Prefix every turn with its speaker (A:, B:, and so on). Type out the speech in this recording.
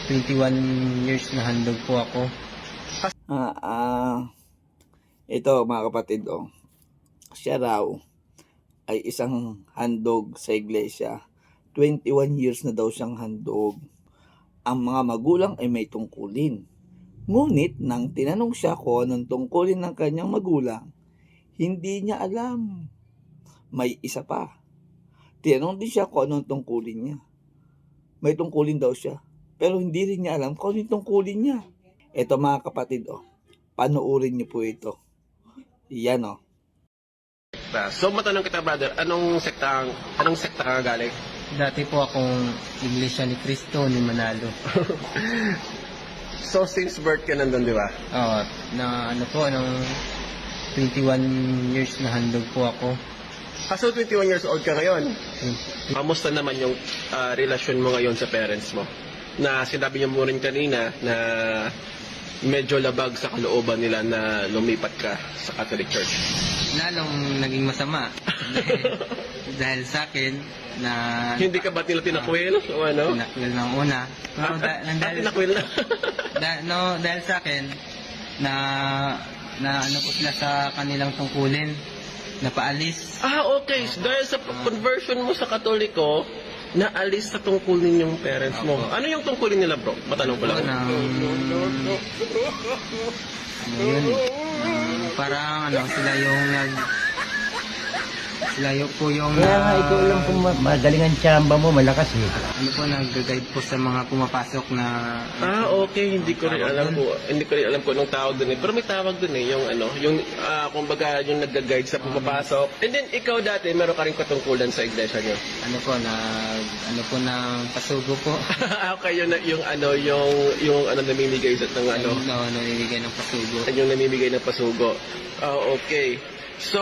A: 21 years na handog po ako.
B: Ito mga kapatid, siya raw ay isang handog sa iglesia. 21 years na daw siyang handog. Ang mga magulang ay may tungkulin. Ngunit nang tinanong siya kung anong tungkulin ng kanyang magulang, hindi niya alam. May isa pa. Tinanong din siya kung anong tungkulin niya. May tungkulin daw siya. Pero hindi rin niya alam kung anong tungkulin niya. Ito mga kapatid, panoorin niyo po ito. Yan
C: So matanong kita brother, anong sekta ka galing?
A: Dati po akong Iglesia ni Cristo ni Manalo.
C: So since birth ka nandun, di ba?
A: Oo, na ano po, 21 years na handog po ako.
C: So 21 years old ka ngayon. Kamusta naman yung relasyon mo ngayon sa parents mo? Na sinabi niyo mo rin kanina na medyo labag sa kalooban nila na lumipat ka sa Catholic Church.
A: Lalong naging masama. dahil sa akin na...
C: Hindi ka ba nila tinakwil o ano?
A: Tinakwil ng una. No,
C: tinakwil na?
A: dahil sa akin na ano po sila sa kanilang tungkulin. Napaalis.
C: Okay. So, dahil sa conversion mo sa Katoliko, naalis sa tungkulin yung parents mo. Ano yung tungkulin nila, bro? Matanong ko lang.
A: Parang sila yung
D: Kaya nga ikaw lang kung magaling ang tsamba mo, malakas eh.
A: nag-guide po sa mga pumapasok na...
C: Okay. Hindi ko rin alam kung anong tawag dun eh. Pero may tawag dun eh, kumbaga yung nag-guide sa pumapasok. And then, ikaw dati, meron ka rin katungkulan sa iglesia nyo?
A: ng pasugo po.
C: Okay, yung namimigay ng
A: namimigay ng pasugo.
C: Yung namimigay ng pasugo. Okay. So,